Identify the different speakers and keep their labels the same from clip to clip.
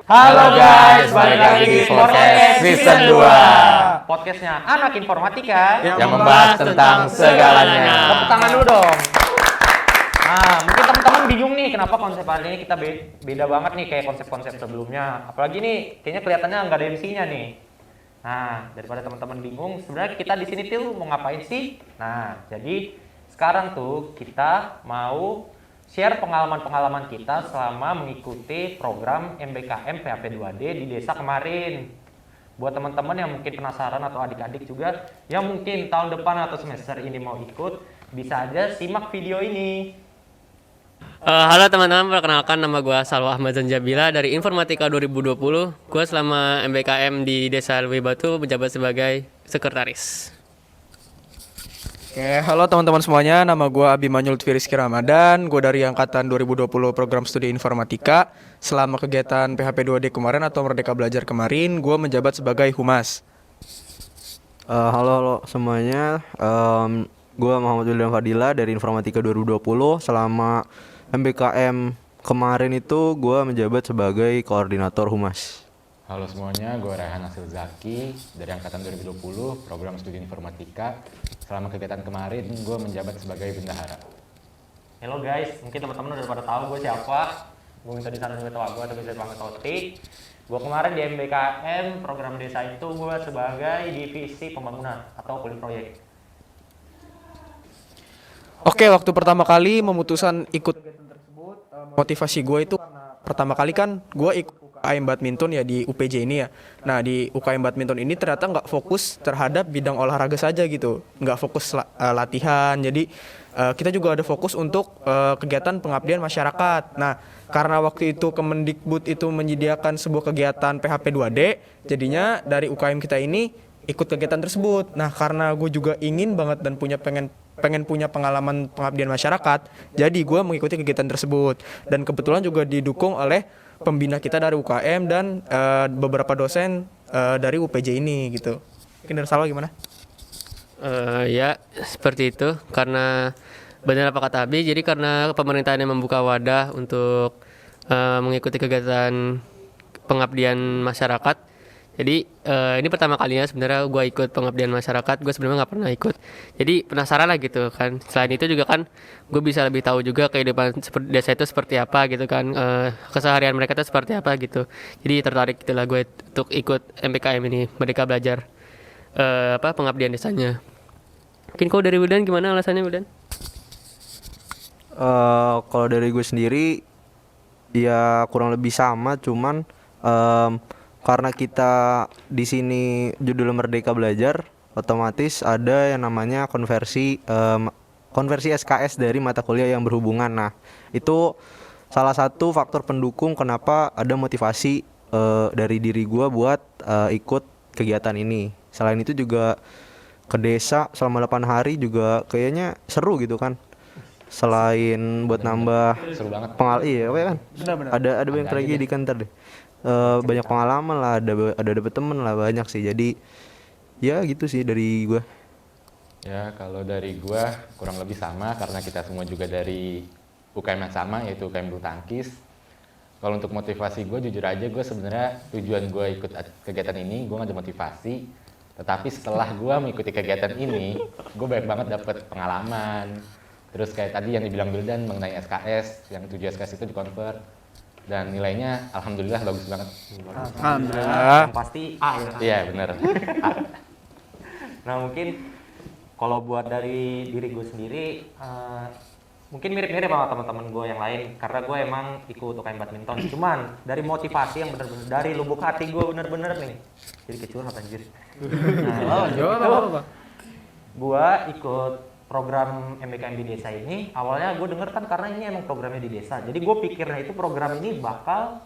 Speaker 1: Halo guys, balik lagi di podcast season 2.
Speaker 2: Podcastnya Anak Informatika
Speaker 1: yang membahas tentang segalanya.
Speaker 2: Tepuk tangan dulu dong. Nah, mungkin teman-teman bingung nih kenapa konsep hari ini kita beda banget nih kayak konsep-konsep sebelumnya. Apalagi nih kayaknya kelihatannya nggak ada MC-nya nih. Nah, daripada teman-teman bingung, sebenarnya kita di sini tuh mau ngapain sih? Nah, jadi sekarang tuh kita mau share pengalaman-pengalaman kita selama mengikuti program MBKM PHP 2D di desa kemarin. Buat teman-teman yang mungkin penasaran atau adik-adik juga yang mungkin tahun depan atau semester ini mau ikut, bisa aja simak video ini.
Speaker 3: Halo teman-teman, perkenalkan nama gue Salwa Ahmad Zanjabila dari Informatika 2020. Gue selama MBKM di Desa Lewi Batu menjabat sebagai sekretaris.
Speaker 4: Oke, halo teman-teman semuanya, nama gue Abimanyu Lutfi Rizky Ramadan, gue dari Angkatan 2020 Program Studi Informatika. Selama kegiatan PHP 2D kemarin atau Merdeka Belajar kemarin, gue menjabat sebagai Humas.
Speaker 5: Halo semuanya, gue Muhammad William Fadila dari Informatika 2020. Selama MBKM kemarin itu gue menjabat sebagai Koordinator Humas.
Speaker 1: Halo semuanya, gue Rehan Hasil Zaki dari Angkatan 2020 Program Studi Informatika. Selama kegiatan kemarin, gue menjabat sebagai bendahara.
Speaker 2: Halo guys, mungkin teman-teman udah pada tahu gue siapa. Gue minta disaran juga tahu gue, tapi saya panggil Toti. Gue kemarin di MBKM program desa itu gue sebagai divisi pembangunan atau kulit proyek.
Speaker 4: Oke, waktu pertama kali memutuskan ikut kegiatan tersebut, motivasi gue itu pertama kali kan gue ikut UKM badminton ya di UPJ ini ya. Nah di UKM badminton ini ternyata nggak fokus terhadap bidang olahraga saja gitu, nggak fokus latihan. Jadi kita juga ada fokus untuk kegiatan pengabdian masyarakat. Nah karena waktu itu Kemendikbud itu menyediakan sebuah kegiatan PHP 2D, jadinya dari UKM kita ini ikut kegiatan tersebut. Nah karena gue juga ingin banget dan pengen punya pengalaman pengabdian masyarakat, jadi gue mengikuti kegiatan tersebut. Dan kebetulan juga didukung oleh pembina kita dari UKM dan beberapa dosen dari UPJ ini gitu. Mungkin dari Salwa gimana?
Speaker 3: Ya seperti itu, karena benar apa kata Abi, jadi karena pemerintahan yang membuka wadah untuk mengikuti kegiatan pengabdian masyarakat. Jadi ini pertama kalinya sebenarnya gue ikut pengabdian masyarakat. Gue sebenarnya nggak pernah ikut, jadi penasaran lah gitu kan. Selain itu juga kan gue bisa lebih tahu juga kehidupan desa itu seperti apa gitu kan, keseharian mereka itu seperti apa gitu. Jadi tertarik gitulah gue untuk ikut MBKM ini, Merdeka Belajar pengabdian desanya. Mungkin kau dari Wildan gimana alasannya Wildan?
Speaker 5: Kalau dari gue sendiri ya kurang lebih sama, cuman karena kita di sini judul Merdeka Belajar, otomatis ada yang namanya konversi SKS dari mata kuliah yang berhubungan. Nah, itu salah satu faktor pendukung kenapa ada motivasi dari diri gue buat ikut kegiatan ini. Selain itu juga ke desa selama 8 hari juga kayaknya seru gitu kan. Selain buat nambah
Speaker 1: Seru banget.
Speaker 5: iya kan. Ada banyak tragedi kan ntar deh. Banyak pengalaman lah, ada dapet temen lah, banyak sih. Jadi ya gitu sih dari gue.
Speaker 1: Ya, kalau dari gue kurang lebih sama karena kita semua juga dari UKM yang sama, yaitu UKM bulu tangkis. Kalau untuk motivasi gue, jujur aja gue sebenarnya tujuan gue ikut kegiatan ini, gue nggak ada motivasi. Tetapi setelah gue mengikuti kegiatan ini, gue banyak banget dapet pengalaman. Terus kayak tadi yang dibilang Wildan mengenai SKS, yang 7 SKS itu di-convert. Dan nilainya alhamdulillah bagus banget.
Speaker 4: Alhamdulillah.
Speaker 2: Yang pasti A ya.
Speaker 1: Iya benar.
Speaker 2: Nah mungkin kalau buat dari diri gue sendiri, mungkin mirip-mirip sama teman-teman gue yang lain, karena gue emang ikut UKM badminton. Cuman dari motivasi yang bener-bener dari lubuk hati gue bener-bener nih, jadi kecurhat anjir. Nah, gue ikut program MBKM di desa ini. Awalnya gue denger kan karena ini emang programnya di desa, jadi gue pikirnya itu program ini bakal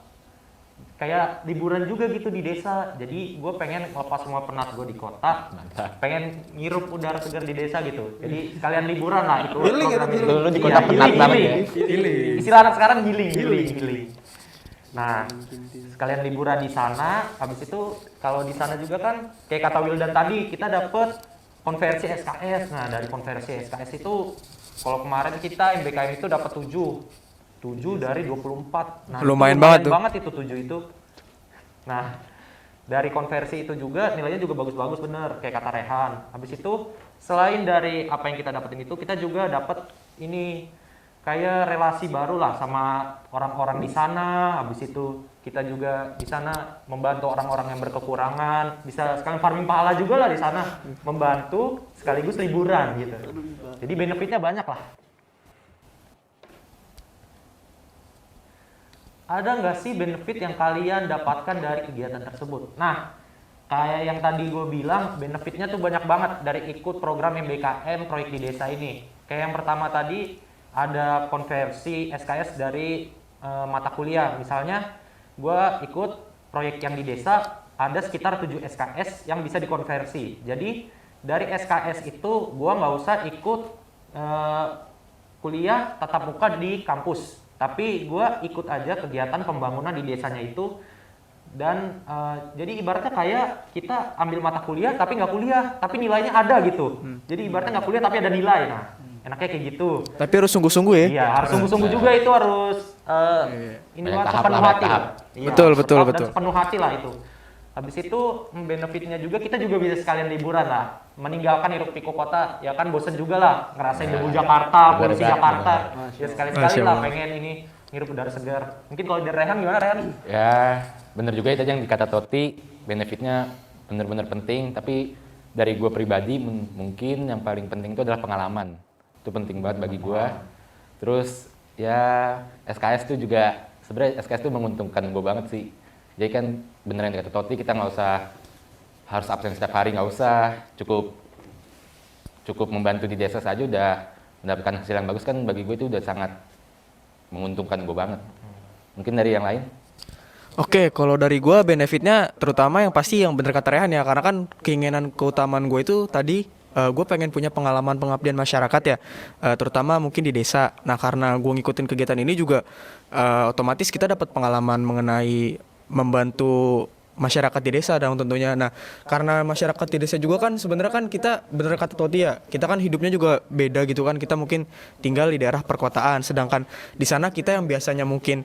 Speaker 2: kayak liburan juga gitu di desa. Jadi gue pengen lepas semua penat gue di kota, pengen ngirup udara segar di desa gitu. Jadi sekalian liburan lah ikut program ini.
Speaker 1: Lu di kota penat banget ya.
Speaker 2: Istilah anak sekarang healing. Nah, sekalian liburan di sana. Habis itu kalau di sana juga kan kayak kata Wildan tadi, kita dapet konversi SKS. Nah, dari konversi SKS itu kalau kemarin kita MBKM itu dapat 7 dari 24. Nah,
Speaker 4: Lumayan banget tuh.
Speaker 2: banget itu 7 itu. Nah, dari konversi itu juga nilainya juga bagus-bagus bener, kayak kata Rehan. Habis itu selain dari apa yang kita dapetin itu, kita juga dapat ini kayak relasi baru lah sama orang-orang di sana. Habis itu kita juga di sana membantu orang-orang yang berkekurangan, bisa sekalian farming pahala juga lah di sana, membantu sekaligus liburan gitu. Jadi benefitnya banyak lah. Ada nggak sih benefit yang kalian dapatkan dari kegiatan tersebut? Nah, kayak yang tadi gue bilang, benefitnya tuh banyak banget dari ikut program MBKM proyek di desa ini. Kayak yang pertama tadi, ada konversi SKS dari mata kuliah. Misalnya, gue ikut proyek yang di desa, ada sekitar 7 SKS yang bisa dikonversi. Jadi, dari SKS itu, gue nggak usah ikut kuliah tatap muka di kampus. Tapi gue ikut aja kegiatan pembangunan di desanya itu. Dan jadi ibaratnya kayak kita ambil mata kuliah tapi nggak kuliah, tapi nilainya ada gitu. Jadi ibaratnya nggak kuliah tapi ada nilai. Nah, enaknya kayak gitu.
Speaker 4: Tapi harus sungguh-sungguh ya.
Speaker 2: Iya, harus sungguh-sungguh juga itu, harus ini
Speaker 1: Banyak
Speaker 2: lah,
Speaker 1: tahap
Speaker 2: sepenuh
Speaker 1: lah,
Speaker 2: hati
Speaker 1: tahap.
Speaker 2: lah. Iya,
Speaker 4: Betul, betul,
Speaker 2: dan
Speaker 4: betul.
Speaker 2: sepenuh hati lah itu. Habis itu benefitnya juga kita juga bisa sekalian liburan lah, meninggalkan hiruk pikuk kota, ya kan bosen juga lah ngerasain debu Jakarta, polusi
Speaker 1: bener,
Speaker 2: Jakarta.
Speaker 1: bener.
Speaker 2: Ya sekali-sekali
Speaker 4: Masya
Speaker 2: lah
Speaker 4: Allah.
Speaker 2: pengen ini ngirup udara segar. Mungkin kalau dari Rehan gimana, Rehan?
Speaker 1: Ya, bener juga itu aja yang dikata Toti, benefitnya bener-bener penting, tapi dari gue pribadi mungkin yang paling penting itu adalah pengalaman. Itu penting banget bagi gue. Terus ya SKS itu juga, sebenarnya SKS itu menguntungkan gue banget sih. Jadi kan bener yang dikata Toti, kita nggak usah harus absen setiap hari, nggak usah, cukup membantu di desa saja udah mendapatkan hasil yang bagus kan, bagi gue itu udah sangat menguntungkan gue banget. Mungkin dari yang lain?
Speaker 4: Oke, kalau dari gue benefitnya terutama yang pasti yang bener kata Rehan ya, karena kan keinginan keutamaan gue itu tadi gue pengen punya pengalaman pengabdian masyarakat ya, terutama mungkin di desa. Nah karena gue ngikutin kegiatan ini juga otomatis kita dapat pengalaman mengenai membantu masyarakat di desa dong tentunya. Nah karena masyarakat di desa juga kan sebenarnya kan kita bener kata Toti ya, kita kan hidupnya juga beda gitu kan, kita mungkin tinggal di daerah perkotaan, sedangkan di sana kita yang biasanya mungkin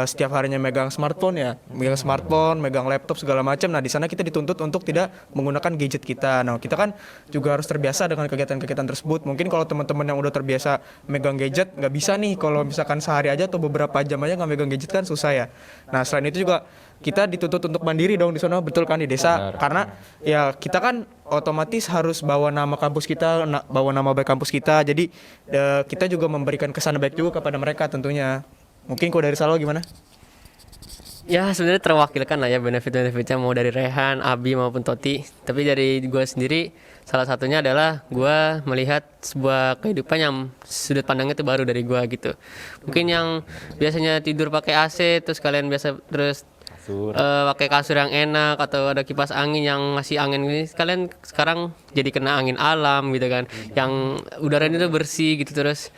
Speaker 4: setiap harinya megang smartphone ya, megang laptop segala macam. Nah di sana kita dituntut untuk tidak menggunakan gadget kita. Nah kita kan juga harus terbiasa dengan kegiatan-kegiatan tersebut. Mungkin kalau teman-teman yang udah terbiasa megang gadget nggak bisa nih kalau misalkan sehari aja atau beberapa jam aja nggak megang gadget kan susah ya. Nah selain itu juga kita dituntut untuk mandiri dong di sana, betul kan, di desa.
Speaker 1: Benar.
Speaker 4: Karena ya kita kan otomatis harus bawa nama kampus kita, bawa nama baik kampus kita. Jadi kita juga memberikan kesan baik juga kepada mereka tentunya. Mungkin kalau dari Salwa gimana?
Speaker 3: Ya sebenarnya terwakilkan lah ya benefit-benefitnya, mau dari Rehan, Abi maupun Toti. Tapi dari gue sendiri, salah satunya adalah gue melihat sebuah kehidupan yang sudut pandangnya itu baru dari gue gitu. Mungkin yang biasanya tidur pakai AC, terus kalian biasa terus
Speaker 1: Kasur.
Speaker 3: pakai kasur yang enak atau ada kipas angin yang ngasih angin ini, kalian sekarang jadi kena angin alam gitu kan, yang udaranya tuh bersih gitu, terus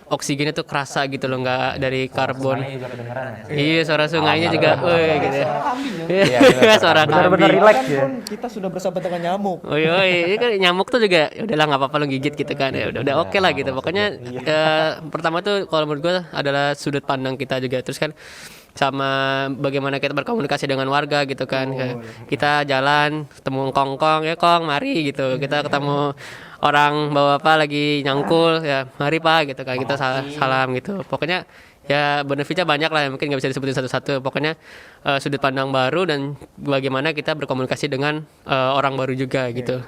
Speaker 3: oksigennya tuh kerasa gitu loh, nggak dari karbon.
Speaker 2: Sungainya juga kedengeran ya.
Speaker 3: Iya, suara sungainya juga, gitu.
Speaker 1: Iya,
Speaker 3: Iya, suara
Speaker 2: Bener-bener
Speaker 3: kambing.
Speaker 2: relax ya.
Speaker 4: Kita sudah bersahabat dengan nyamuk.
Speaker 3: Oh iya, ini kan nyamuk tuh juga ya udahlah nggak apa-apa lo gigit gitu kan, ya udah oke lah gitu. Pokoknya pertama tuh kalau menurut gue adalah sudut pandang kita juga, terus kan sama bagaimana kita berkomunikasi dengan warga gitu kan. Kita jalan ketemu kongkong, ya Kong mari gitu, kita ketemu orang bawa apa lagi nyangkul, ya mari Pak gitu kan, kita salam gitu. Pokoknya ya benefitnya banyak lah, mungkin nggak bisa disebutin satu-satu. Pokoknya sudut pandang baru dan bagaimana kita berkomunikasi dengan orang baru juga gitu.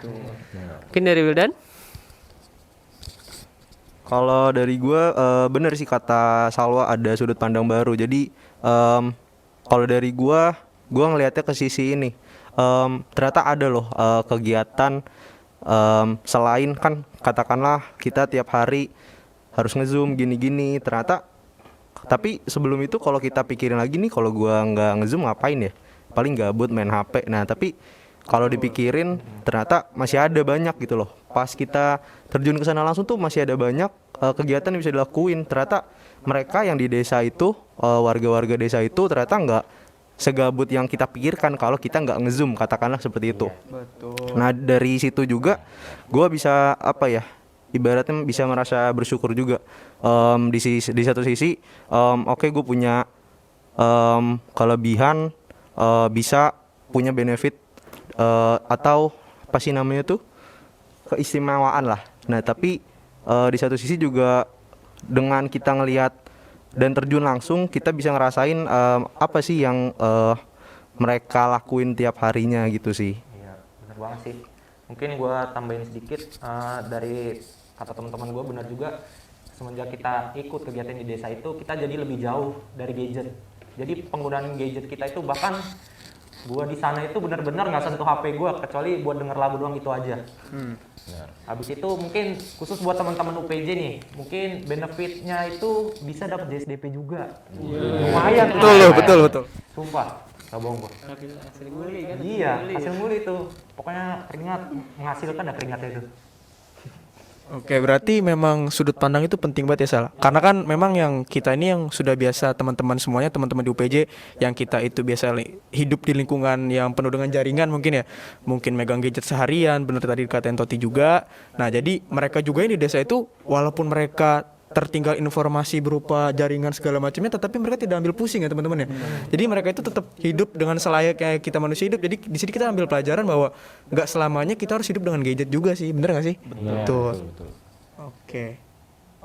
Speaker 3: Mungkin dari Wildan?
Speaker 5: Kalau dari gue bener sih kata Salwa, ada sudut pandang baru. Jadi kalau dari gue ngelihatnya ke sisi ini, ternyata ada loh kegiatan selain kan katakanlah kita tiap hari harus nge-zoom gini-gini, ternyata. Tapi sebelum itu kalau kita pikirin lagi nih, kalau gue nggak nge-zoom ngapain ya? Paling gabut main HP. Nah tapi kalau dipikirin ternyata masih ada banyak gitu loh. Pas kita terjun ke sana langsung tuh masih ada banyak kegiatan yang bisa dilakuin. Ternyata mereka yang di desa itu, warga-warga desa itu ternyata nggak segabut yang kita pikirkan kalau kita nggak nge-zoom, katakanlah seperti itu.
Speaker 4: Betul.
Speaker 5: Nah dari situ juga gue bisa apa ya, ibaratnya bisa merasa bersyukur juga. Di satu sisi oke, gue punya kelebihan bisa punya benefit atau apa sih namanya tuh, keistimewaan lah. Nah tapi di satu sisi juga dengan kita ngelihat dan terjun langsung, kita bisa ngerasain apa sih yang mereka lakuin tiap harinya gitu sih.
Speaker 2: Iya, bener banget sih. Mungkin gue tambahin sedikit dari kata teman-teman gue, benar juga. Semenjak kita ikut kegiatan di desa itu, kita jadi lebih jauh dari gadget. Jadi penggunaan gadget kita itu, bahkan gue di sana itu benar-benar nggak sentuh HP gue kecuali buat denger lagu doang, itu aja. Habis itu mungkin khusus buat teman-teman UPJ nih, mungkin benefitnya itu bisa dapat JSDP juga. Lumayan.
Speaker 4: Betul.
Speaker 2: Sumpah, nggak bohong gue. Iya, hasil muli itu. Pokoknya keringat, menghasilkan ada keringatnya itu.
Speaker 4: Oke, berarti memang sudut pandang itu penting banget ya Sal. Karena kan memang yang kita ini yang sudah biasa, teman-teman semuanya, teman-teman di UPJ yang kita itu biasa hidup di lingkungan yang penuh dengan jaringan mungkin ya. Mungkin megang gadget seharian, bener tadi dikatain Toti juga. Nah, jadi mereka juga yang di desa itu walaupun mereka tertinggal informasi berupa jaringan segala macamnya, tetapi mereka tidak ambil pusing ya teman-teman ya. Jadi mereka itu tetap hidup dengan selayaknya kita manusia hidup. Jadi di sini kita ambil pelajaran bahwa nggak selamanya kita harus hidup dengan gadget juga sih, bener nggak sih? Betul.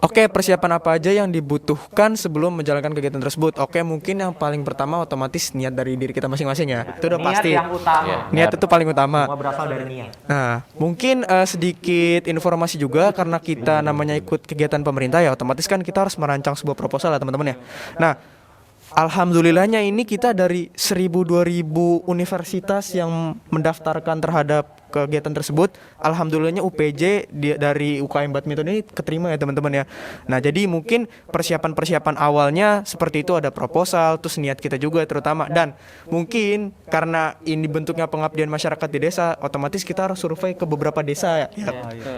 Speaker 4: Oke, persiapan apa aja yang dibutuhkan sebelum menjalankan kegiatan tersebut? Oke, mungkin yang paling pertama otomatis niat dari diri kita masing-masing ya. Itu udah
Speaker 2: Niat
Speaker 4: pasti.
Speaker 2: yang utama.
Speaker 4: Niat itu paling utama.
Speaker 2: Semua berasal dari niat.
Speaker 4: Nah, mungkin sedikit informasi juga karena kita namanya ikut kegiatan pemerintah ya, otomatis kan kita harus merancang sebuah proposal ya teman-teman ya. Nah, alhamdulillahnya ini kita dari 1.000-2.000 universitas yang mendaftarkan terhadap kegiatan tersebut. Alhamdulillahnya UPJ dari UKM Badminton ini keterima ya teman-teman ya. Nah, jadi mungkin persiapan-persiapan awalnya seperti itu, ada proposal, terus niat kita juga terutama. Dan mungkin karena ini bentuknya pengabdian masyarakat di desa, otomatis kita harus survei ke beberapa desa ya.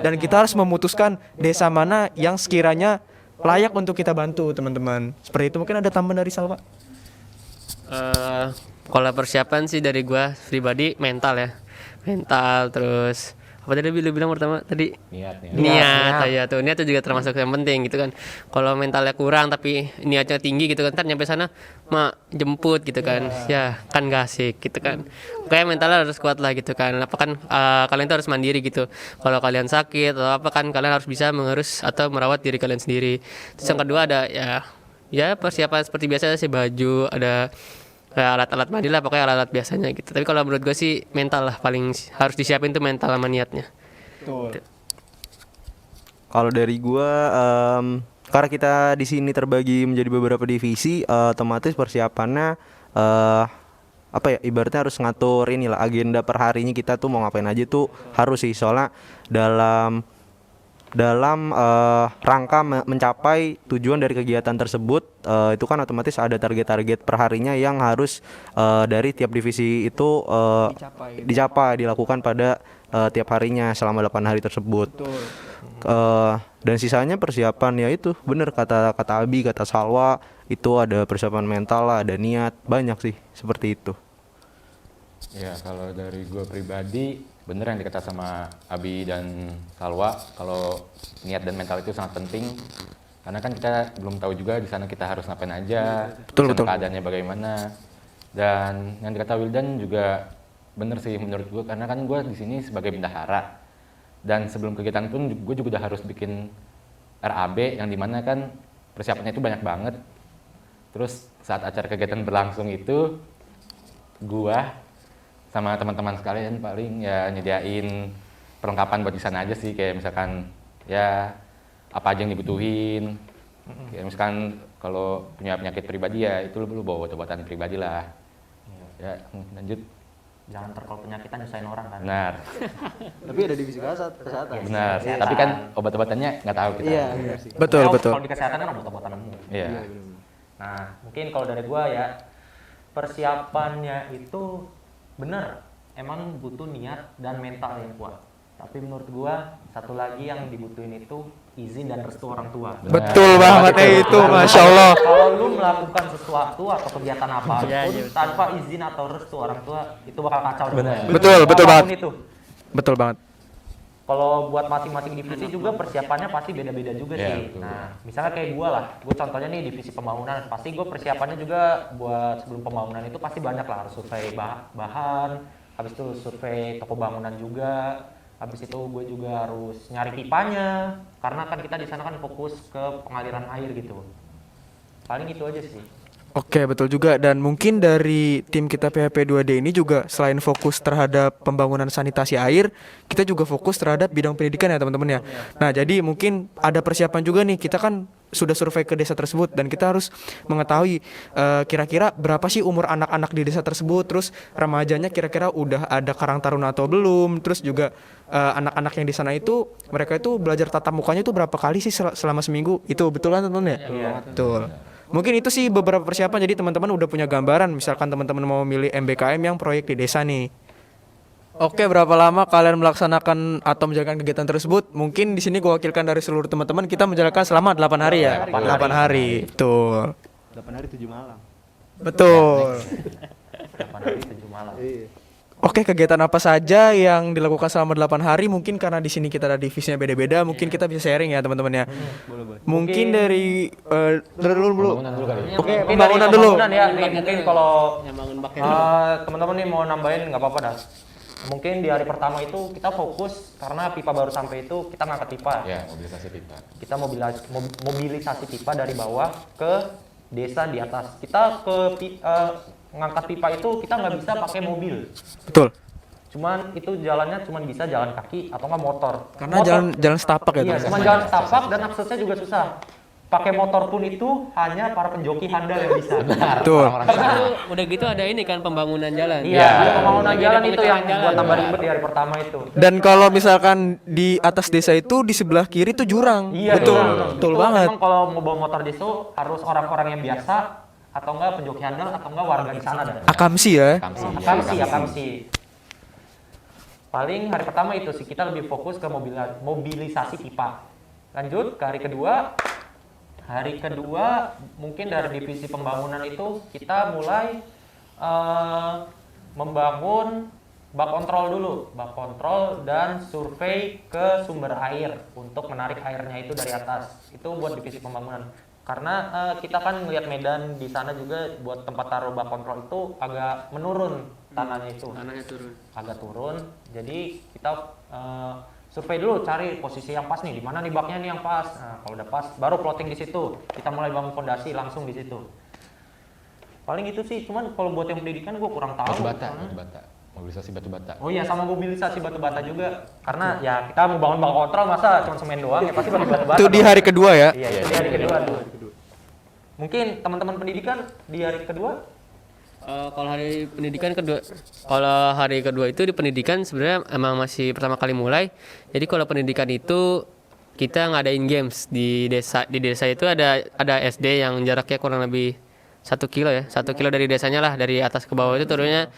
Speaker 4: Dan kita harus memutuskan desa mana yang sekiranya layak untuk kita bantu teman-teman. Seperti itu. Mungkin ada tambahan dari Salwa?
Speaker 3: Kalau persiapan sih dari gua pribadi mental ya, mental. Terus apa tadi lu bilang pertama tadi? Niat ya tuh, niat tuh juga termasuk yang penting gitu kan. Kalau mentalnya kurang tapi niatnya tinggi gitu kan, ntar nyampe sana jemput gitu kan, ya kan gak asik gitu kan. Kayak mentalnya harus kuat lah gitu kan. Apa kan kalian tuh harus mandiri gitu. Kalau kalian sakit atau apa kan kalian harus bisa mengurus atau merawat diri kalian sendiri. Terus yang kedua ada ya persiapan seperti biasa sih, baju, ada alat-alat mandi lah, pokoknya alat-alat biasanya gitu. Tapi kalau menurut gue sih mental lah paling harus disiapin tuh, mental sama niatnya.
Speaker 5: Kalau dari gua, karena kita di sini terbagi menjadi beberapa divisi, otomatis persiapannya apa ya, ibaratnya harus ngatur inilah agenda per harinya kita tuh mau ngapain aja tuh harus sih, soalnya dalam rangka mencapai tujuan dari kegiatan tersebut, itu kan otomatis ada target-target perharinya yang harus dari tiap divisi itu dilakukan pada tiap harinya selama 8 hari tersebut. Dan sisanya persiapan ya itu bener kata Abi, kata Salwa, itu ada persiapan mental lah, ada niat, banyak sih seperti itu.
Speaker 1: Ya, kalau dari gue pribadi, bener yang dikata sama Abi dan Salwa, kalau niat dan mental itu sangat penting. Karena kan kita belum tahu juga di sana kita harus ngapain aja,
Speaker 4: Betul.
Speaker 1: keadaannya bagaimana. Dan yang dikata Wildan juga bener sih menurut gue, karena kan gue di sini sebagai bendahara. Dan sebelum kegiatan pun gue juga udah harus bikin RAB yang dimana kan persiapannya itu banyak banget. Terus saat acara kegiatan berlangsung itu, gue sama teman-teman sekalian paling ya nyediain perlengkapan buat di sana aja sih, kayak misalkan ya apa aja yang dibutuhin. Kayak misalkan kalau punya penyakit pribadi ya itu lu bawa obat-obatan pribadi lah. Ya, lanjut.
Speaker 2: Jangan kalau penyakitan nyusahin orang kan.
Speaker 1: Benar.
Speaker 6: Tapi ada divisi kesehatan.
Speaker 1: Benar. Tapi kan obat-obatannya nggak tahu kita.
Speaker 6: Iya.
Speaker 4: Betul.
Speaker 2: Kalau di kesehatan kan obat-obatan umum.
Speaker 1: Iya.
Speaker 2: Nah, mungkin kalau dari gua ya, persiapannya itu bener, emang butuh niat dan mental yang kuat. Tapi menurut gua satu lagi yang dibutuhin itu izin dan restu orang tua.
Speaker 4: Betul banget itu, Masya Allah.
Speaker 2: Kalau lu melakukan sesuatu atau kegiatan apapun tanpa izin atau restu orang tua, itu bakal kacau.
Speaker 4: Betul
Speaker 2: Apapun
Speaker 4: banget.
Speaker 2: itu.
Speaker 4: Betul banget.
Speaker 2: kalau buat masing-masing divisi juga persiapannya pasti beda-beda juga
Speaker 1: Iya,
Speaker 2: sih.
Speaker 1: betul.
Speaker 2: Nah, misalnya kayak gue lah, gue contohnya nih divisi pembangunan, pasti gue persiapannya juga buat sebelum pembangunan itu pasti banyak lah, harus survei bahan, habis itu survei toko bangunan juga, habis itu gue juga harus nyari pipanya, karena kan kita di sana kan fokus ke pengaliran air gitu. Paling itu aja sih.
Speaker 4: Oke, betul juga. Dan mungkin dari tim kita PHP 2D ini juga selain fokus terhadap pembangunan sanitasi air, kita juga fokus terhadap bidang pendidikan ya teman-teman ya. Nah, jadi mungkin ada persiapan juga nih. Kita kan sudah survei ke desa tersebut dan kita harus mengetahui kira-kira berapa sih umur anak-anak di desa tersebut, terus remajanya kira-kira udah ada karang taruna atau belum, terus juga anak-anak yang di sana itu mereka itu belajar tatap mukanya itu berapa kali sih selama seminggu. Itu betul kan teman-teman ya?
Speaker 2: Iya.
Speaker 4: Betul. Mungkin itu sih beberapa persiapan, jadi teman-teman udah punya gambaran misalkan teman-teman mau milih MBKM yang proyek di desa nih. Oke, berapa lama kalian melaksanakan atau menjalankan kegiatan tersebut? Mungkin di sini gue wakilkan dari seluruh teman-teman, kita menjalankan selama 8 hari ya. 8 hari. Betul.
Speaker 6: 8 hari 7 malam.
Speaker 4: Betul.
Speaker 2: 8 hari 7 malam.
Speaker 4: Oke, kegiatan apa saja yang dilakukan selama 8 hari? Mungkin karena di sini kita ada divisinya beda-beda, mungkin kita bisa sharing ya teman-teman ya. Mungkin dari dulu.
Speaker 1: Pembangunan dulu kali.
Speaker 4: Oke,
Speaker 2: Mungkin
Speaker 4: pembangunan
Speaker 2: dari
Speaker 4: dulu.
Speaker 2: pembangunan ya, nih, mungkin kalau
Speaker 3: Yang bangun baknya
Speaker 2: teman-teman nih mau nambahin nggak apa-apa dah. Mungkin di hari pertama itu kita fokus karena pipa baru sampai itu kita ngangkat pipa.
Speaker 1: Ya, mobilisasi pipa.
Speaker 2: Kita mobilisasi pipa dari bawah ke desa di atas. Kita ngangkat pipa itu kita nggak bisa pakai mobil.
Speaker 4: Betul.
Speaker 2: Cuman itu jalannya cuman bisa jalan kaki atau nggak motor.
Speaker 4: Karena jalan setapak ya,
Speaker 2: Iya,
Speaker 4: teman-teman.
Speaker 2: cuma jalan setapak dan aksesnya juga susah. Pakai motor pun itu hanya para penjoki handal yang bisa.
Speaker 4: Betul.
Speaker 3: udah gitu ada ini kan pembangunan jalan.
Speaker 2: Iya, ada pembangunan
Speaker 3: Lagi ada
Speaker 2: jalan itu yang
Speaker 3: pengecoran
Speaker 2: buat
Speaker 3: jalan.
Speaker 2: tambah ribet di hari pertama itu.
Speaker 4: Dan kalau misalkan di atas desa itu di sebelah kiri itu jurang.
Speaker 2: Iya,
Speaker 4: Betul.
Speaker 2: jurang.
Speaker 4: Betul
Speaker 2: Itu
Speaker 4: banget.
Speaker 2: Memang kalau mau bawa motor di situ harus orang-orang yang biasa atau enggak penjoki handal atau enggak warga di sana dah.
Speaker 4: Akamsi ya.
Speaker 2: Akamsi. Paling hari pertama itu sih kita lebih fokus ke mobilisasi pipa. Lanjut ke hari kedua. Hari kedua mungkin dari divisi pembangunan itu kita mulai membangun bak kontrol dulu, bak kontrol dan survei ke sumber air untuk menarik airnya itu dari atas. Itu buat divisi pembangunan. Karena kita kan melihat medan di sana juga buat tempat taruh bak kontrol itu agak menurun tanahnya itu.
Speaker 3: Tanahnya turun.
Speaker 2: Agak turun. Jadi kita survei dulu, cari posisi yang pas nih, di mana nih baknya nih yang pas. Nah, kalau udah pas, baru plotting di situ. Kita mulai bangun fondasi langsung di situ. Paling itu sih, cuman kalau buat yang pendidikan gue kurang tahu.
Speaker 1: Batu bata. Mobilisasi batu bata.
Speaker 2: Oh iya, sama mobilisasi batu bata juga. Karena ya kita mau bangun bank kontrol masa cuma semen doang, ya pasti batu bata.
Speaker 4: Itu di hari kedua ya.
Speaker 2: Iya, itu di hari kedua tuh. Mungkin teman-teman pendidikan di hari kedua
Speaker 3: Kalau hari pendidikan kedua, kalau hari kedua itu di pendidikan sebenarnya emang masih pertama kali mulai. Jadi kalau pendidikan itu kita ngadain games di desa. Di desa itu ada SD yang jaraknya kurang lebih 1 kilo ya, 1 kilo dari desanya lah, dari atas ke bawah itu turunnya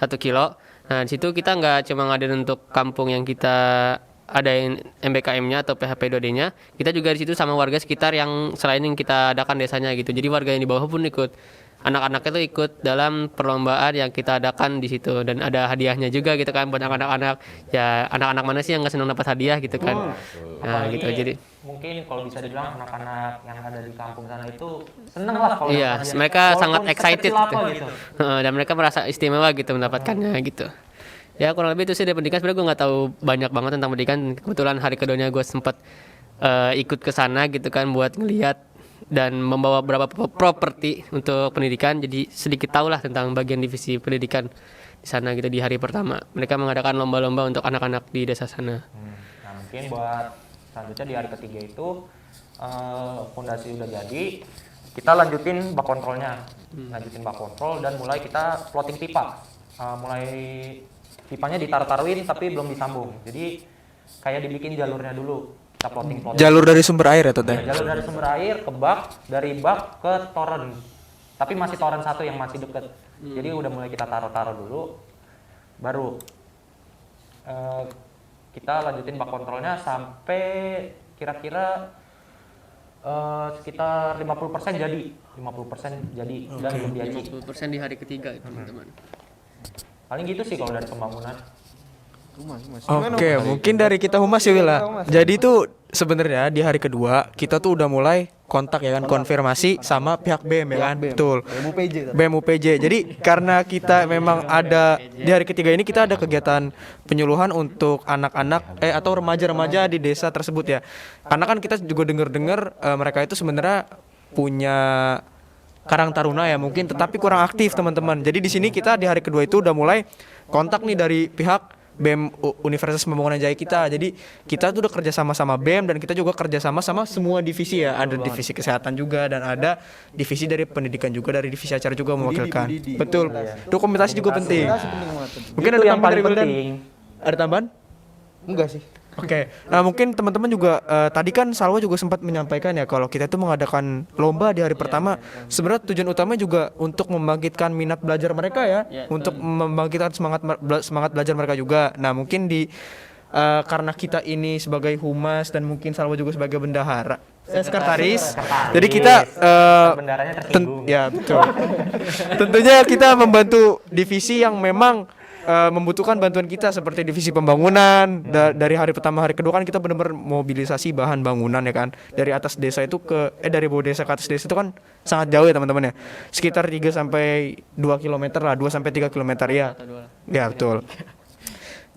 Speaker 3: 1 kilo. Nah di situ kita nggak cuma ngadain untuk kampung yang kita adain MBKM-nya atau PHP 2D-nya, kita juga di situ sama warga sekitar yang selain yang kita adakan desanya gitu. Jadi warga yang di bawah pun ikut. Anak-anak itu ikut dalam perlombaan yang kita adakan di situ dan ada hadiahnya juga gitu kan buat anak-anak. Ya anak-anak mana sih yang nggak senang dapat hadiah gitu kan. Nah
Speaker 2: apalagi
Speaker 3: gitu jadi
Speaker 2: mungkin kalau bisa dibilang anak-anak yang ada di kampung sana itu seneng lah kalau
Speaker 3: iya,
Speaker 2: dapat hadiah.
Speaker 3: mereka
Speaker 2: Walaupun
Speaker 3: sangat excited
Speaker 2: sekecil apa
Speaker 3: gitu.
Speaker 2: gitu.
Speaker 3: Dan mereka merasa istimewa gitu mendapatkannya gitu. Ya kurang lebih itu sih dari pendidikan. Sebenarnya gue nggak tahu banyak banget tentang pendidikan. Kebetulan hari keduanya gue sempat ikut ke sana gitu kan buat ngelihat dan membawa beberapa properti untuk pendidikan. Jadi sedikit tahu lah tentang bagian divisi pendidikan di sana gitu di hari pertama. Mereka mengadakan lomba-lomba untuk anak-anak di desa sana.
Speaker 2: Nah mungkin buat selanjutnya di hari ketiga itu fondasi udah jadi, kita lanjutin bak kontrolnya, lanjutin bak kontrol dan mulai kita plotting pipa. Mulai pipanya ditaruh-taruhin tapi belum disambung. Jadi kayak dibikin jalurnya dulu. Kita plotting.
Speaker 4: Jalur dari sumber air ya Tete?
Speaker 2: Jalur dari sumber air ke bak, dari bak ke toren. Tapi masih toren satu yang masih deket. Jadi udah mulai kita taruh-taruh dulu. Baru kita lanjutin bak kontrolnya sampai kira-kira sekitar 50% jadi. 50% jadi dan belum diaci.
Speaker 3: 50% di hari ketiga teman-teman.
Speaker 2: Paling gitu sih kalau dari pembangunan.
Speaker 4: Oke, mungkin dari kita humas ya Wila. Jadi tuh sebenarnya di hari kedua kita tuh udah mulai kontak ya kan, konfirmasi sama pihak BEM ya kan, betul. BEM UPJ. Jadi karena kita memang ada di hari ketiga ini kita ada kegiatan penyuluhan untuk anak-anak atau remaja-remaja di desa tersebut ya. Karena kan kita juga dengar-dengar mereka itu sebenarnya punya Karang Taruna ya mungkin, tetapi kurang aktif teman-teman. Jadi di sini kita di hari kedua itu udah mulai kontak nih dari pihak BEM Universitas Pembangunan Jaya kita. Jadi kita tuh udah kerja sama BEM dan kita juga kerja sama semua divisi ya. Ada divisi kesehatan juga dan ada divisi dari pendidikan juga, dari divisi acara juga mewakilkan. Betul. Dokumentasi juga penting. Mungkin
Speaker 2: Itu
Speaker 4: ada
Speaker 2: yang
Speaker 4: tambahan
Speaker 2: paling
Speaker 4: dari Wildan?
Speaker 2: penting.
Speaker 4: Ada tambahan?
Speaker 6: Enggak sih.
Speaker 4: Oke, nah mungkin teman-teman juga tadi kan Salwa juga sempat menyampaikan ya kalau kita itu mengadakan lomba di hari pertama. Sebenarnya tujuan utama juga untuk membangkitkan minat belajar mereka ya, untuk membangkitkan semangat belajar mereka juga. Nah mungkin karena kita ini sebagai humas dan mungkin Salwa juga sebagai bendahara, sekretaris. Jadi kita
Speaker 2: Bendaranya tersinggung.
Speaker 4: ya betul. Tentunya kita membantu divisi yang memang membutuhkan bantuan kita seperti divisi pembangunan. Dari hari pertama hari kedua kan kita benar-benar mobilisasi bahan bangunan ya kan, dari atas desa itu dari bawah desa ke atas desa itu kan sangat jauh ya teman-teman ya, sekitar 3 sampai 2 km lah, 2 sampai 3 km ya. Ya betul.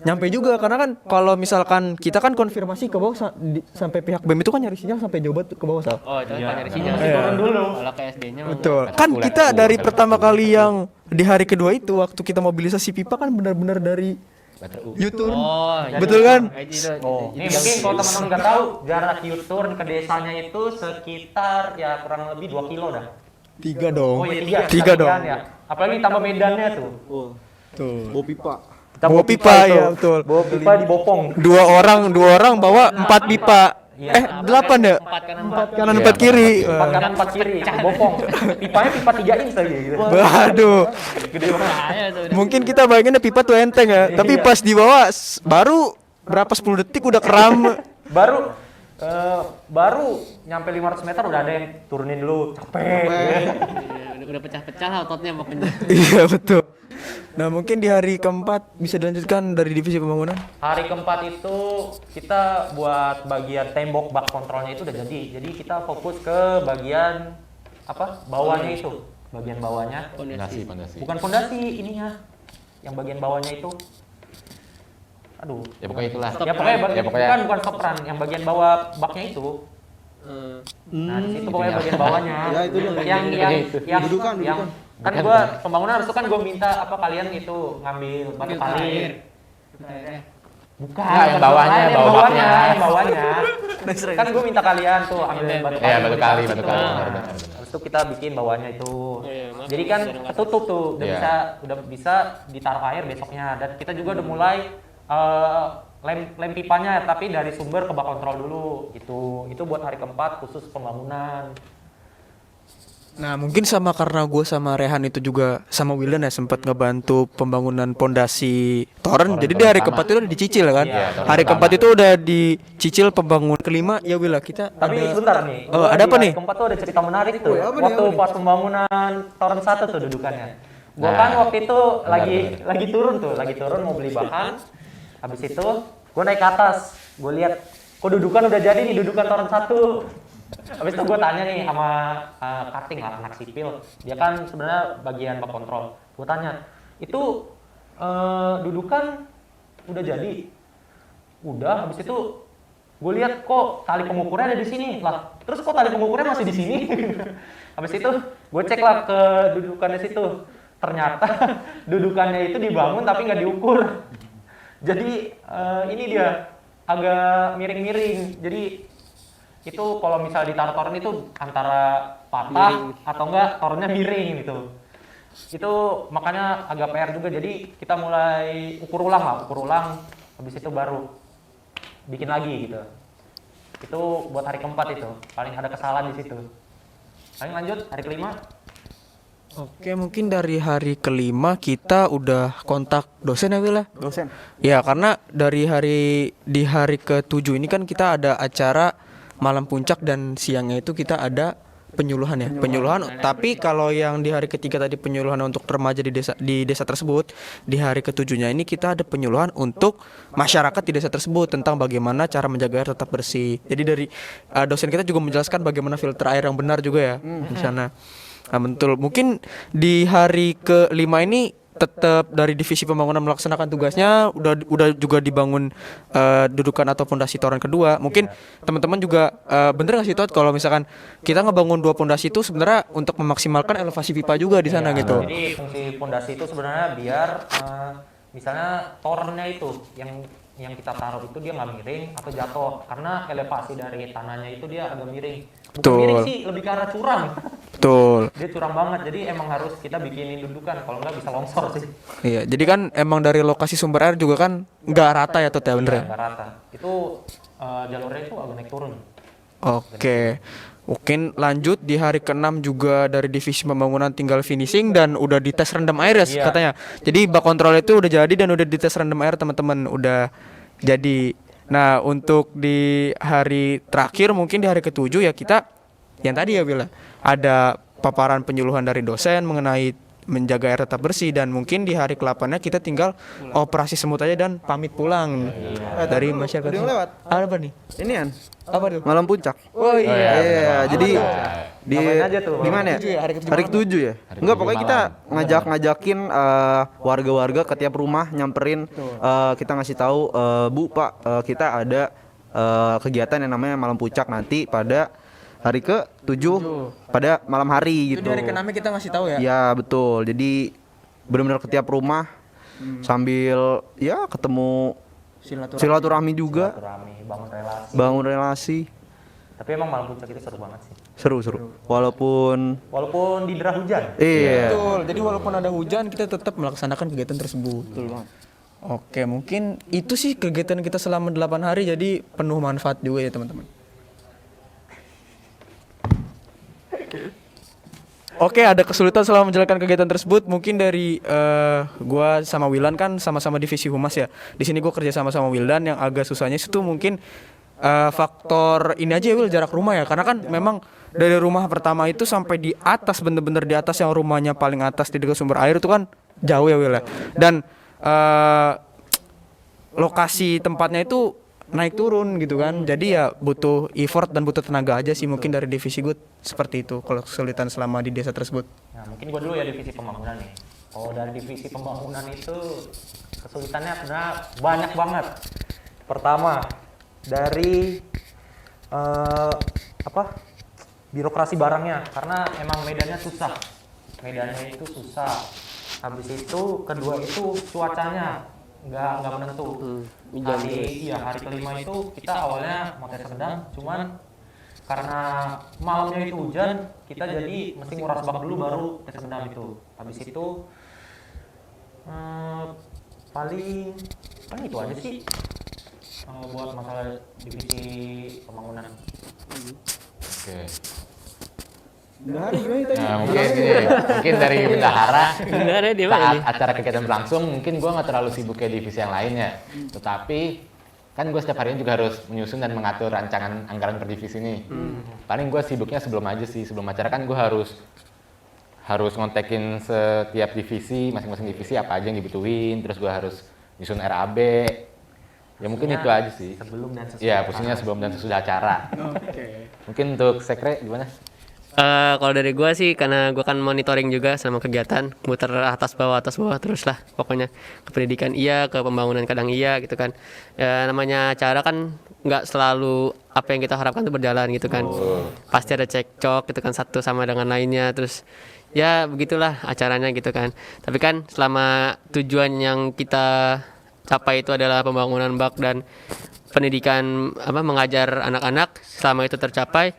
Speaker 4: Nyampe juga karena kan kalau misalkan kita kan konfirmasi ke bawah sampai pihak BEM itu kan nyari sinyal sampai jauh banget ke bawah Sal.
Speaker 3: Oh, itu kan nyari sinyal.
Speaker 2: Turun dulu.
Speaker 3: Kalau ke SD-nya mah
Speaker 4: Betul. Kan kita dari pertama kali yang di hari kedua itu waktu kita mobilisasi pipa kan benar-benar dari U-turn.
Speaker 3: Oh,
Speaker 4: Betul kan?
Speaker 2: Nih mungkin kalau teman-teman nggak tahu, jarak U-turn ke desanya itu sekitar ya kurang lebih 2 kilo dah.
Speaker 4: 3 dong.
Speaker 2: Oh iya 3.
Speaker 4: 3 dong.
Speaker 2: Ya. Apalagi tambah medannya tuh.
Speaker 4: Tuh.
Speaker 6: Bawa pipa.
Speaker 2: Kita
Speaker 4: Bawa pipa
Speaker 2: itu.
Speaker 4: ya betul.
Speaker 2: Bawa pipa di bopong.
Speaker 4: Dua orang bawa 4 pipa. 8 ya? 4 kanan 4 kiri.
Speaker 2: 4 kanan 4 kiri, bopong. Pipanya pipa 3 inch lagi gitu.
Speaker 4: Waduh.
Speaker 2: Gede banget.
Speaker 4: Mungkin kita bayanginnya pipa tuh enteng ya, tapi pas dibawa baru berapa 10 detik udah keram.
Speaker 2: Baru nyampe 500 meter udah ada yang turunin dulu, capek.
Speaker 3: udah pecah-pecah lah ototnya makanya.
Speaker 4: Iya betul. Nah mungkin di hari keempat bisa dilanjutkan dari divisi pembangunan.
Speaker 2: Hari keempat itu kita buat bagian tembok bak kontrolnya itu udah jadi. Jadi kita fokus ke bagian bawahnya itu. Bagian bawahnya.
Speaker 1: Fondasi.
Speaker 2: Bukan fondasi ininya. Yang bagian bawahnya itu. Aduh.
Speaker 1: Ya pokoknya itulah.
Speaker 2: Ya pokoknya,
Speaker 1: pokoknya.
Speaker 2: bukan stopran, yang bagian bawah baknya itu. Nah, di situ pokoknya bagian bawahnya.
Speaker 6: Ya, itu dia.
Speaker 2: yang
Speaker 6: Dudukan.
Speaker 2: kan gua pembangunan harus kan gua minta kalian itu ngambil batu palir. Bukan,
Speaker 1: Nggak, yang bawahnya, bawah baknya.
Speaker 2: yang bawahnya. Kan gua minta kalian tuh ambil batu palir.
Speaker 1: Iya, batu kali.
Speaker 2: Benar. Habis itu kita bikin bawahnya itu. Jadi kan ketutup tuh, udah bisa ditaruh air besoknya, dan kita juga udah mulai lem pipanya tapi dari sumber ke bak kontrol dulu gitu. Itu buat hari keempat khusus pembangunan.
Speaker 4: Nah mungkin sama karena gue sama Rehan itu juga sama Wildan ya sempat ngebantu pembangunan pondasi toren. Jadi di hari keempat itu udah dicicil kan. Hari keempat itu udah dicicil pembangunan kelima ya Wila kita.
Speaker 2: Tapi sebentar nih.
Speaker 4: Oh, ada apa nih?
Speaker 2: Hari keempat tuh ada cerita menarik tuh. Waktu pas pembangunan toren 1 tuh dudukannya. Gua kan waktu itu lagi turun mau beli bahan. Habis itu gue naik ke atas, gue lihat kok dudukan udah jadi nih, dudukan toren 1. Habis itu gue tanya nih sama karting lah, anak sipil, dia kan sebenarnya bagian bak kontrol. Gue tanya, itu dudukan udah jadi? Udah. Habis itu gue lihat kok tali pengukurnya ada di sini lah, terus kok tali pengukurnya masih di sini? Habis itu gue cek lah ke dudukannya situ, ternyata dudukannya itu dibangun tapi nggak diukur. Jadi ini dia agak miring-miring. Jadi itu kalau misal ditaruh toren itu antara patah atau enggak torennya miring gitu. Itu makanya agak PR juga. Jadi kita mulai ukur ulang. Habis itu baru bikin lagi gitu. Itu buat hari keempat itu. Paling ada kesalahan di situ. Paling lanjut hari kelima.
Speaker 4: Oke mungkin dari hari kelima kita udah kontak dosen ya Wila?
Speaker 6: Dosen.
Speaker 4: Ya karena di hari ke-7 ini kan kita ada acara malam puncak dan siangnya itu kita ada penyuluhan ya, penyuluhan. Tapi kalau yang di hari ketiga tadi penyuluhan untuk remaja di desa tersebut, di hari ketujuhnya ini kita ada penyuluhan untuk masyarakat di desa tersebut tentang bagaimana cara menjaga air tetap bersih. Jadi dari dosen kita juga menjelaskan bagaimana filter air yang benar juga ya di sana. Nah, betul. Mungkin di hari kelima ini tetap dari divisi pembangunan melaksanakan tugasnya, udah juga dibangun dudukan atau pondasi toren kedua. Mungkin teman-teman juga bener nggak sih Tot kalau misalkan kita ngebangun 2 pondasi itu sebenarnya untuk memaksimalkan elevasi pipa juga di sana gitu.
Speaker 2: Jadi fungsi pondasi itu sebenarnya biar misalnya torennya itu yang kita taruh itu dia nggak miring atau jatuh karena elevasi dari tanahnya itu dia agak miring. Bukan
Speaker 4: Betul.
Speaker 2: miring sih, lebih ke arah curam.
Speaker 4: Betul.
Speaker 2: Dia curam banget, jadi emang harus kita bikinin dudukan, kalau nggak bisa longsor sih.
Speaker 4: Iya, jadi kan emang dari lokasi sumber air juga kan nggak rata ya Tot ya bener ya?
Speaker 2: Nggak rata. Itu jalurnya itu agak naik turun.
Speaker 4: Oke. Mungkin lanjut di hari ke-6 juga dari divisi pembangunan tinggal finishing dan udah dites rendam air ya
Speaker 2: Iya.
Speaker 4: katanya. Jadi bak kontrol itu udah jadi dan udah dites rendam air teman-teman, udah jadi. Nah, untuk di hari terakhir mungkin di hari ke-7 ya kita yang tadi ya Bila ada paparan penyuluhan dari dosen mengenai menjaga air tetap bersih dan mungkin di hari ke-8-nya kita tinggal operasi semut aja dan pamit pulang dari masyarakat.
Speaker 5: Udah lewat.
Speaker 4: Apa nih?
Speaker 5: Ini kan
Speaker 4: Apa tuh?
Speaker 5: malam puncak.
Speaker 4: Oh iya.
Speaker 5: Iya, jadi di
Speaker 2: Ngapain aja tuh?
Speaker 5: di mana ya?
Speaker 4: Ketujuh ya, hari ketujuh
Speaker 5: Hari
Speaker 4: malam.
Speaker 5: ketujuh ya?
Speaker 1: Hari
Speaker 5: Enggak,
Speaker 1: ketujuh
Speaker 5: pokoknya kita
Speaker 1: malam.
Speaker 5: ngajakin warga-warga ke tiap rumah nyamperin, kita ngasih tahu, Bu, Pak, kita ada kegiatan yang namanya malam puncak nanti pada hari ke-7 pada malam hari gitu.
Speaker 4: Itu di hari ke-6 kita ngasih tahu ya.
Speaker 5: Ya, betul. Jadi benar-benar ke tiap rumah sambil ya ketemu silaturahmi juga,
Speaker 2: Silaturahmi, bangun relasi.
Speaker 5: bangun relasi.
Speaker 2: Tapi emang malam puncak itu seru banget sih.
Speaker 5: Seru. Walaupun
Speaker 2: Walaupun didera hujan.
Speaker 5: iya.
Speaker 4: Betul. Jadi walaupun ada hujan kita tetap melaksanakan kegiatan tersebut. Betul banget. Oke, mungkin itu sih kegiatan kita selama 8 hari jadi penuh manfaat juga ya teman-teman. Oke, ada kesulitan selama menjalankan kegiatan tersebut. Mungkin dari gua sama Wildan kan sama-sama divisi humas ya. Di sini gua kerja sama Wildan, yang agak susahnya itu mungkin faktor ini aja ya Wil, jarak rumah ya. Karena kan memang dari rumah pertama itu sampai di atas, bener-bener di atas yang rumahnya paling atas di dekat sumber air itu kan jauh ya Wil ya. Dan lokasi tempatnya itu naik turun gitu kan, jadi ya butuh effort dan butuh tenaga aja sih mungkin dari divisi gue seperti itu kalau kesulitan selama di desa tersebut.
Speaker 2: Nah, mungkin gua dulu ya divisi pembangunan nih. Kalau dari divisi pembangunan itu kesulitannya sebenarnya banyak banget. Pertama, dari birokrasi barangnya, karena emang medannya susah. Medannya itu susah. Habis itu kedua itu cuacanya nggak menentu. Hari kelima itu kita awalnya mau tes rendam, cuman karena malamnya itu hujan, kita jadi mesti nguras bak dulu baru tes rendam itu. Habis itu paling itu aja sih buat masalah divisi pembangunan.
Speaker 1: Oke. Nah, mungkin dari bendahara
Speaker 3: Bendahara di mana
Speaker 1: saat
Speaker 3: ini?
Speaker 1: acara kegiatan berlangsung mungkin gue nggak terlalu sibuk kayak divisi yang lainnya, tetapi kan gue setiap harinya juga harus menyusun dan mengatur rancangan anggaran per divisi nih. Paling gue sibuknya sebelum aja sih, sebelum acara kan gue harus ngontekin setiap divisi, masing-masing divisi apa aja yang dibutuhin, terus gue harus nyusun RAB. Ya mungkin itu aja sih.
Speaker 2: Sebelum dan sesudah.
Speaker 1: Iya, posisinya sebelum dan sesudah acara. Mungkin untuk sekre gimana?
Speaker 3: Kalau dari gua sih, karena gua kan monitoring juga sama kegiatan, muter atas bawah terus lah pokoknya, ke pendidikan iya, ke pembangunan kadang iya gitu kan. Ya namanya acara kan nggak selalu apa yang kita harapkan itu berjalan gitu kan. Pasti ada cekcok gitu kan, satu sama dengan lainnya, terus ya begitulah acaranya gitu kan. Tapi kan selama tujuan yang kita capai itu adalah pembangunan bak dan pendidikan mengajar anak-anak, selama itu tercapai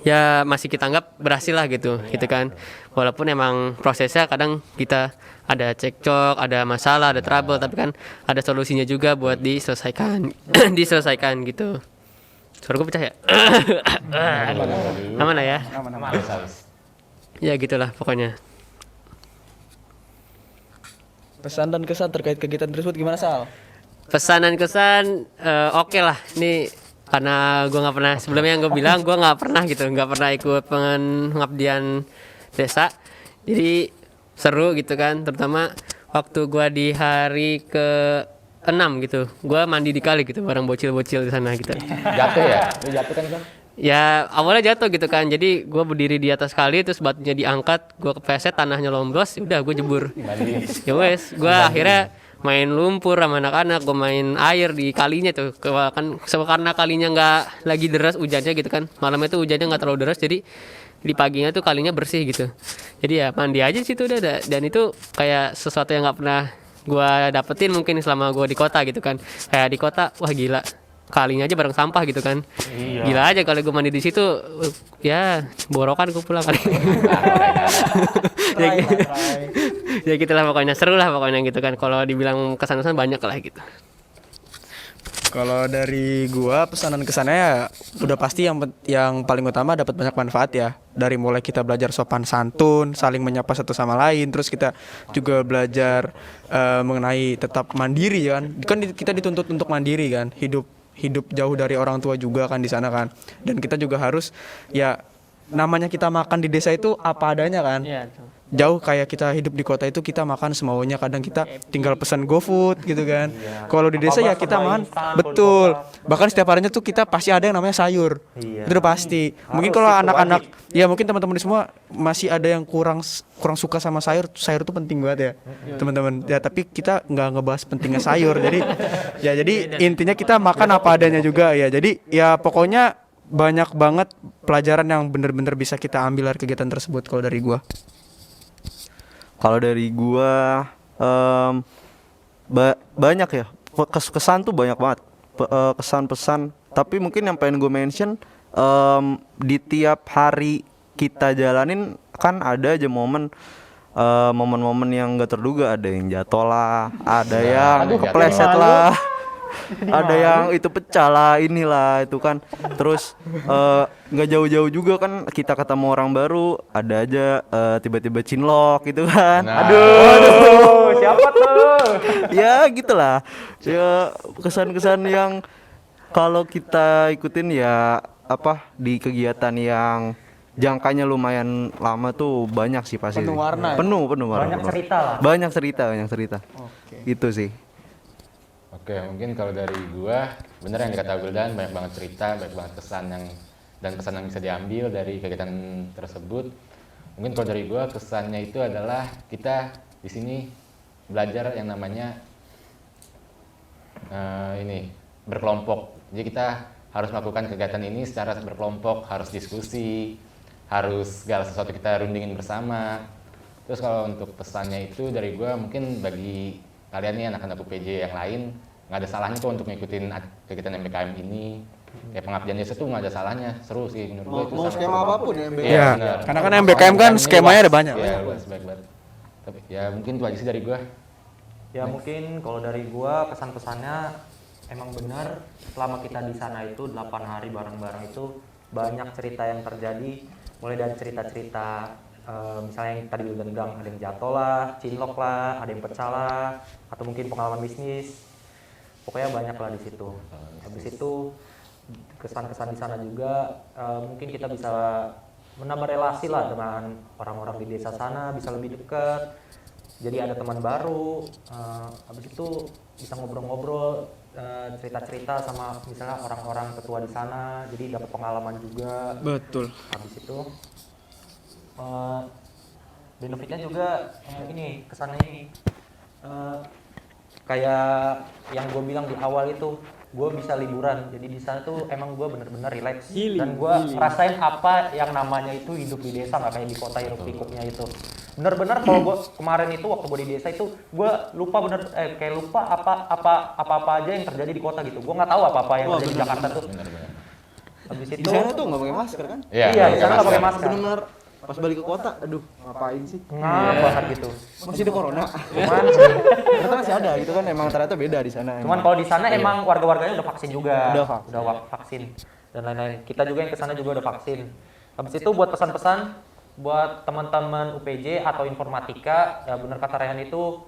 Speaker 3: ya masih kita anggap berhasil lah gitu kan. Walaupun emang prosesnya kadang kita ada cekcok, ada masalah, ada trouble, tapi kan ada solusinya juga buat diselesaikan diselesaikan gitu. Suara gue pecah ya? Aman lah ya? Ya gitulah pokoknya.
Speaker 4: Pesan dan kesan terkait kegiatan tersebut gimana Sal?
Speaker 3: Pesan dan kesan oke lah. Ini karena gue nggak pernah sebelumnya yang gue bilang gue nggak pernah gitu, nggak pernah ikut pengabdian desa, jadi seru gitu kan, terutama waktu gue di hari ke 6 gitu, gue mandi di kali gitu bareng bocil-bocil di sana gitu.
Speaker 1: Jatuh ya? Lu jatuh kan kan?
Speaker 3: Ya awalnya jatuh gitu kan, jadi gue berdiri di atas kali terus batunya diangkat, gue kepleset, tanahnya lomblos, udah gue jebur. Ya wes, gue akhirnya main lumpur sama anak-anak, gue main air di kalinya tuh, kan karena kalinya nggak lagi deras hujannya gitu kan, malamnya tuh hujannya nggak terlalu deras, jadi di paginya tuh kalinya bersih gitu. Jadi ya mandi aja di situ udah ada, dan itu kayak sesuatu yang nggak pernah gue dapetin mungkin selama gue di kota gitu kan. Kayak di kota, wah gila, kalinya aja bareng sampah gitu kan. Gila aja kalau gue mandi di situ, ya borokan gue pulang kali. ya, ya gitulah pokoknya, seru lah pokoknya gitu kan. Kalau dibilang kesan-kesan banyak lah gitu.
Speaker 4: Kalau dari gua pesanan kesannya ya udah pasti yang paling utama dapat banyak manfaat ya. Dari mulai kita belajar sopan santun, saling menyapa satu sama lain, terus kita juga belajar mengenai tetap mandiri kan. Kan kita dituntut untuk mandiri kan, hidup jauh dari orang tua juga kan di sana kan. Dan kita juga harus ya, namanya kita makan di desa itu apa adanya kan. Jauh kayak kita hidup di kota itu kita makan semaunya, kadang kita tinggal pesan GoFood gitu kan. Kalau di desa ya kita makan betul. Bahkan setiap harinya tuh kita pasti ada yang namanya sayur. Itu udah pasti. Mungkin kalau anak-anak ya mungkin teman-teman semua masih ada yang kurang suka sama sayur. Sayur itu penting banget ya, teman-teman. Ya tapi kita nggak ngebahas pentingnya sayur. Jadi intinya kita makan apa adanya juga ya. Jadi ya pokoknya banyak banget pelajaran yang benar-benar bisa kita ambil dari kegiatan tersebut kalau dari gua.
Speaker 5: Kalau dari gua banyak ya, kesan tuh banyak banget, kesan pesan. Tapi mungkin yang pengen gue mention, di tiap hari kita jalanin kan ada aja momen-momen yang gak terduga. Ada yang jatuh lah, ada yang kepleset lah, ada yang itu pecah lah, inilah itu kan. Terus nggak jauh-jauh juga kan kita ketemu orang baru, ada aja tiba-tiba cinlok gitu kan.
Speaker 2: Aduh, siapa tuh?
Speaker 5: Ya gitulah, ya kesan-kesan yang kalau kita ikutin ya apa di kegiatan yang jangkanya lumayan lama tuh banyak sih pasti.
Speaker 6: Penuh warna ya?
Speaker 5: Penuh warna.
Speaker 2: Banyak cerita lah.
Speaker 5: Banyak cerita. Itu sih.
Speaker 1: Oke, mungkin kalau dari gua, bener yang dikata Guldan, banyak banget cerita, banyak banget kesan dan pesan yang bisa diambil dari kegiatan tersebut. Mungkin kalau dari gua, kesannya itu adalah kita di sini belajar yang namanya berkelompok. Jadi kita harus melakukan kegiatan ini secara berkelompok, harus diskusi, harus segala sesuatu kita rundingin bersama. Terus kalau untuk pesannya itu dari gua, mungkin bagi kalian nih anak-anak UPJ yang lain, nggak ada salahnya tuh untuk ngikutin kegiatan MBKM ini. Kayak pengabdian desa tuh nggak ada salahnya, seru sih menurut gue itu.
Speaker 6: Mau skema apapun ya MBKM.
Speaker 1: Iya,
Speaker 4: Karena kan MBKM kan skemanya ada banyak.
Speaker 1: Iya, luas banget. Tapi ya mungkin itu aja sih dari gue.
Speaker 2: Ya mungkin kalau dari gua kesan-pesannya emang benar, selama kita di sana itu 8 hari bareng-bareng itu banyak cerita yang terjadi, mulai dari cerita-cerita misalnya yang tadi udah bilang, ada yang jatuh lah, cinlok lah, ada yang pecah lah, atau mungkin pengalaman bisnis. Pokoknya banyak lah di situ. Habis itu kesan-kesan di sana juga mungkin kita bisa menambah relasi lah dengan orang-orang di desa sana, bisa lebih dekat. Jadi ada teman baru. Habis itu bisa ngobrol-ngobrol, cerita-cerita sama misalnya orang-orang ketua di sana. Jadi dapat pengalaman juga.
Speaker 4: Betul.
Speaker 2: Habis itu benefitnya juga ini, kesannya ini kayak yang gue bilang di awal itu, gue bisa liburan. Jadi di sana tuh emang gue bener-bener relax dan gue rasain apa yang namanya itu hidup di desa, nggak kayak di kota hiruk pikuknya itu. Bener-bener kalau gue kemarin itu waktu gue di desa itu gue lupa kayak lupa apa aja yang terjadi di kota gitu. Gue nggak tahu apa yang terjadi di Jakarta tuh. Habis itu
Speaker 6: Di sana tuh nggak pakai masker kan?
Speaker 2: iya di sana nggak pakai masker.
Speaker 6: Bener-bener pas balik ke kota, aduh ngapain sih?
Speaker 2: Banget gitu.
Speaker 6: Masih ada corona.
Speaker 2: Cuman
Speaker 6: Ternyata masih ada gitu kan, emang ternyata beda di sana.
Speaker 2: Cuman kalau di sana emang warga-warganya udah vaksin juga.
Speaker 6: Udah
Speaker 2: Vaksin dan lain-lain. Kita juga yang ke sana juga udah vaksin. Habis itu buat pesan-pesan buat teman-teman UPJ atau informatika, ya benar kata Rehan itu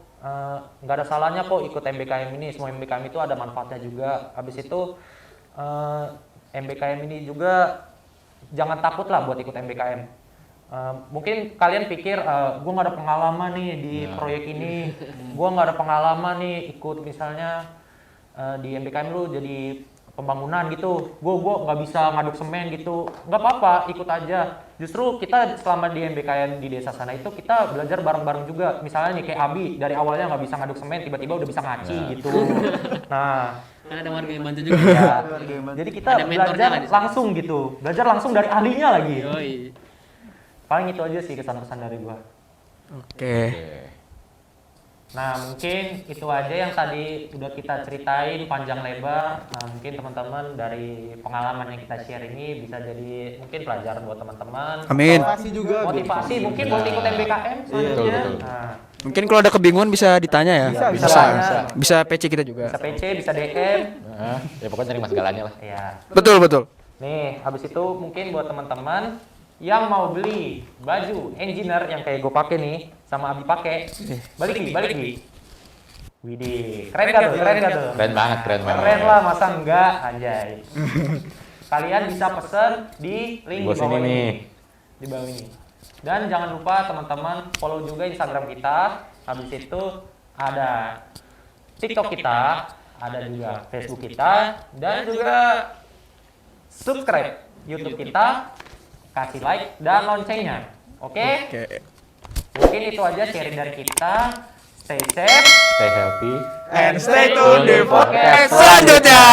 Speaker 2: nggak ada salahnya kok ikut MBKM ini. Semua MBKM itu ada manfaatnya juga. Habis itu MBKM ini juga jangan takut lah buat ikut MBKM. Mungkin kalian pikir gue nggak ada pengalaman nih di proyek ini, gue nggak ada pengalaman nih ikut misalnya di MBKM lu jadi pembangunan gitu, gue nggak bisa ngaduk semen gitu. Nggak apa-apa, ikut aja. Justru kita selama di MBKM di desa sana itu kita belajar bareng-bareng juga. Misalnya nih kayak Abi dari awalnya nggak bisa ngaduk semen, tiba-tiba udah bisa ngaci gitu. Nah,
Speaker 3: Kan ada warga yang bantu juga.
Speaker 2: ya, jadi kita
Speaker 3: Ada mentornya
Speaker 2: belajar
Speaker 3: nggak di sana?
Speaker 2: langsung gitu, belajar langsung dari ahlinya lagi.
Speaker 3: Yoi.
Speaker 2: Paling itu aja sih kesan-kesan dari gua.
Speaker 4: Oke.
Speaker 1: Oke.
Speaker 2: Nah, mungkin itu aja yang tadi udah kita ceritain panjang lebar. Nah, mungkin teman-teman dari pengalaman yang kita share ini bisa jadi mungkin pelajaran buat teman-teman.
Speaker 4: Amin.
Speaker 6: Motivasi juga.
Speaker 2: Motivasi mungkin buat ikut MBKM selanjutnya.
Speaker 1: Betul.
Speaker 2: Nah,
Speaker 4: Mungkin kalau ada kebingungan bisa ditanya ya.
Speaker 2: Bisa.
Speaker 4: Bisa PC kita juga.
Speaker 2: bisa PC, bisa DM.
Speaker 1: Ya pokoknya cari segalanya lah.
Speaker 2: Ya.
Speaker 4: Betul, betul.
Speaker 2: Nih, habis itu mungkin buat teman-teman yang mau beli baju engineer yang kayak gue pakai nih sama Abi pakai, balik nih. Widih, keren gak tuh?
Speaker 1: Keren banget.
Speaker 2: Keren lah, masa enggak, anjay. Kalian bisa pesen di link
Speaker 1: Gua
Speaker 2: di bawah
Speaker 1: sini
Speaker 2: ini.
Speaker 1: nih.
Speaker 2: Di bawah ini. Dan jangan lupa teman-teman follow juga Instagram kita. Habis itu ada TikTok kita, ada juga Facebook kita, dan juga subscribe YouTube kita, kasih like dan loncengnya. Oke?
Speaker 4: Oke.
Speaker 2: Mungkin itu aja sharing dari kita. Stay safe
Speaker 1: Stay healthy.
Speaker 4: And stay tuned di
Speaker 2: podcast
Speaker 4: selanjutnya.